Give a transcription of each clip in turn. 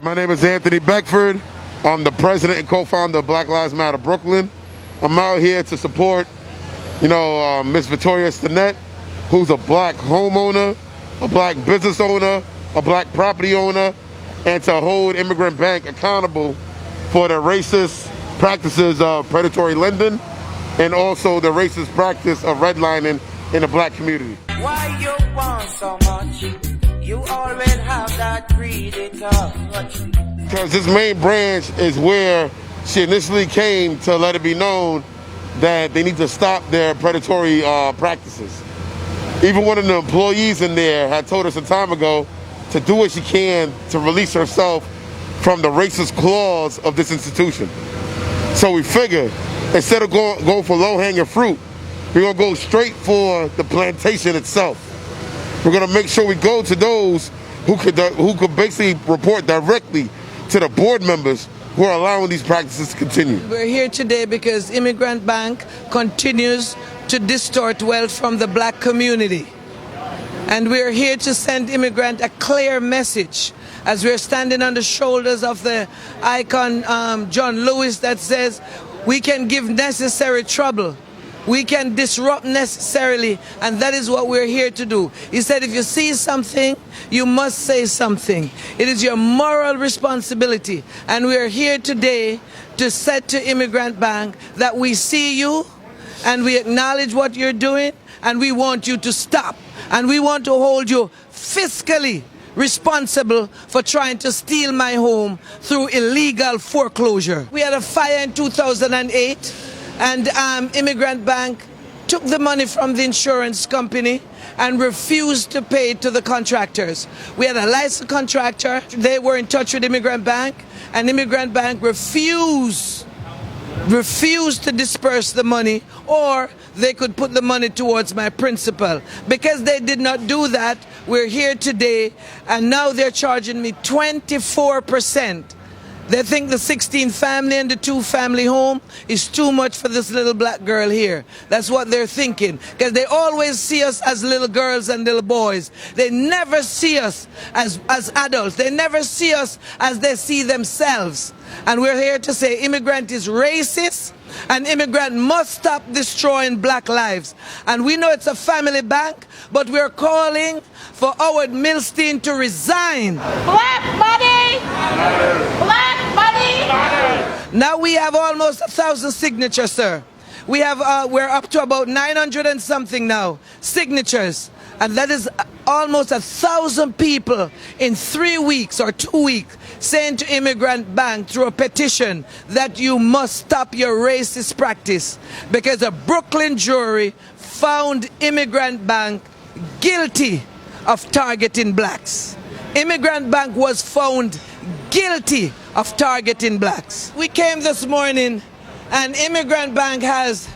My name is Anthony Beckford. I'm the president and co-founder of Black Lives Matter Brooklyn. I'm out here to support, Miss Victoria Stinnett, who's a black homeowner, a black business owner, a black property owner, and to hold Immigrant Bank accountable for the racist practices of predatory lending and also the racist practice of redlining in the black community. Why you want so much? You already have that greedy touch. Because this main branch is where she initially came to let it be known that they need to stop their predatory practices. Even one of the employees in there had told us some time ago to do what she can to release herself from the racist claws of this institution. So we figured, instead of going for low-hanging fruit, we're going to go straight for the plantation itself. We're going to make sure we go to those who could basically report directly to the board members who are allowing these practices to continue. We're here today because Immigrant Bank continues to distort wealth from the black community. And we're here to send Immigrant a clear message as we're standing on the shoulders of the icon John Lewis that says we can give necessary trouble. We can disrupt necessarily, and that is what we're here to do. He said if you see something, you must say something. It is your moral responsibility. And we're here today to say to Immigrant Bank that we see you and we acknowledge what you're doing and we want you to stop. And we want to hold you fiscally responsible for trying to steal my home through illegal foreclosure. We had a fire in 2008 and Immigrant Bank took the money from the insurance company and refused to pay it to the contractors. We had a licensed contractor. They were in touch with Immigrant Bank and Immigrant Bank refused to disperse the money, or they could put the money towards my principal. Because they did not do that, we're here today, and now they're charging me 24%. They think the 16 family and the 2 family home is too much for this little black girl here. That's what they're thinking. Because they always see us as little girls and little boys. They never see us as adults. They never see us as they see themselves. And we're here to say Immigrant is racist and Immigrant must stop destroying black lives. And we know it's a family bank, but we're calling for Howard Milstein to resign. Black money! Black money! Now we have almost 1,000 signatures, sir. We're up to about 900 and something now signatures. And that is almost 1,000 people in 3 weeks or 2 weeks saying to Immigrant Bank through a petition that you must stop your racist practice, because a Brooklyn jury found Immigrant Bank guilty of targeting blacks. Immigrant Bank was found guilty of targeting blacks. We came this morning and Immigrant Bank has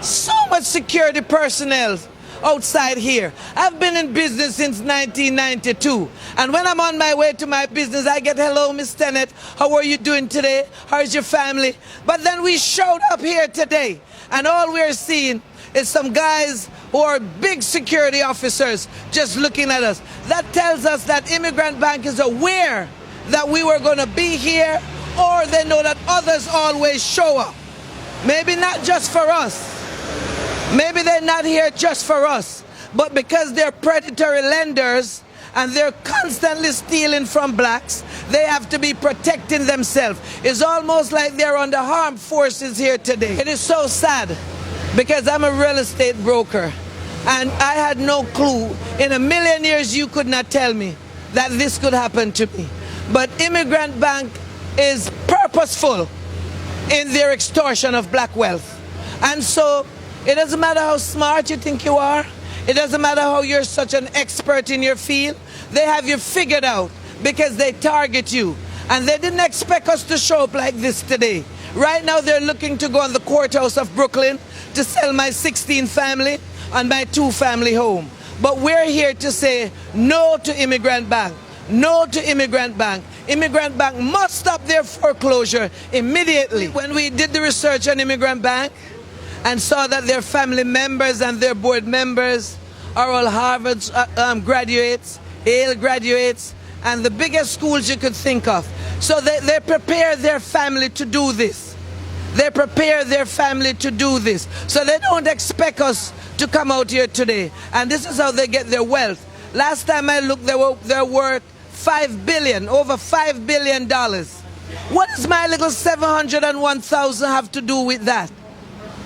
so much security personnel outside here. I've been in business since 1992, and when I'm on my way to my business I get, hello Miss Stinnett, how are you doing today, how's your family? But then we showed up here today and all we're seeing is some guys who are big security officers just looking at us. That tells us that Immigrant Bank is aware that we were going to be here, or they know that others always show up. Maybe not just for us. Maybe they're not here just for us, but because they're predatory lenders and they're constantly stealing from blacks, they have to be protecting themselves. It's almost like they're under armed forces here today. It is so sad because I'm a real estate broker and I had no clue. In a million years you could not tell me that this could happen to me. But Immigrant Bank is purposeful in their extortion of black wealth. And so it doesn't matter how smart you think you are. It doesn't matter how you're such an expert in your field. They have you figured out because they target you. And they didn't expect us to show up like this today. Right now they're looking to go on the courthouse of Brooklyn to sell my 16 family and my 2 family home. But we're here to say no to Immigrant Bank. No to Immigrant Bank. Immigrant Bank must stop their foreclosure immediately. When we did the research on Immigrant Bank and saw that their family members and their board members are all Harvard graduates, Yale graduates, and the biggest schools you could think of. So they prepare their family to do this. They prepare their family to do this. So they don't expect us to come out here today. And this is how they get their wealth. Last time I looked, they're worth $5 billion, over $5 billion. What does my little 701,000 have to do with that?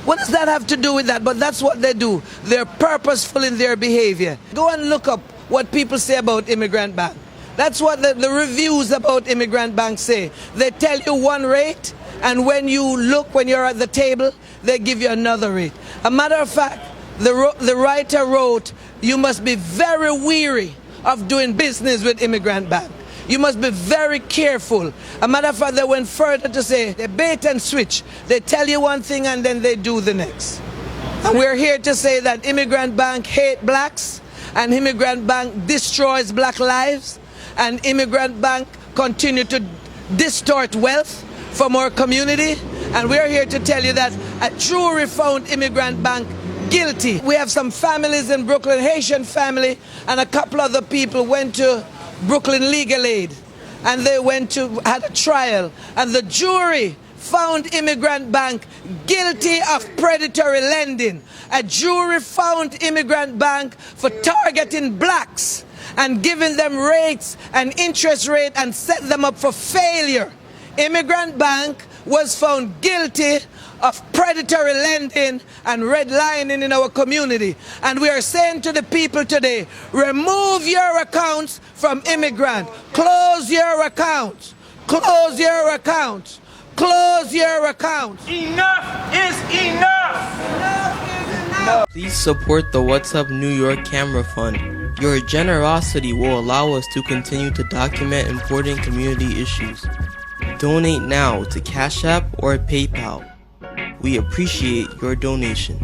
What does that have to do with that? But that's what they do. They're purposeful in their behavior. Go and look up what people say about Immigrant Bank. That's what the reviews about Immigrant Bank say. They tell you one rate, and when you look, when you're at the table, they give you another rate. A matter of fact, the writer wrote, you must be very weary of doing business with Immigrant Bank. You must be very careful. A matter of fact, they went further to say, they bait and switch. They tell you one thing and then they do the next. And we're here to say that Immigrant Bank hate blacks, and Immigrant Bank destroys black lives, and Immigrant Bank continue to distort wealth from our community. And we're here to tell you that a jury found Immigrant Bank guilty. We have some families in Brooklyn, Haitian family, and a couple other people went to Brooklyn Legal Aid, and they had a trial, and the jury found Immigrant Bank guilty of predatory lending. A jury found Immigrant Bank for targeting blacks and giving them rates and interest rate and set them up for failure. Immigrant Bank was found guilty of predatory lending and redlining in our community. And we are saying to the people today, remove your accounts from Immigrant. Close your accounts. Close your accounts. Close your accounts. Enough is enough! Please support the What's Up New York Camera Fund. Your generosity will allow us to continue to document important community issues. Donate now to Cash App or PayPal. We appreciate your donation.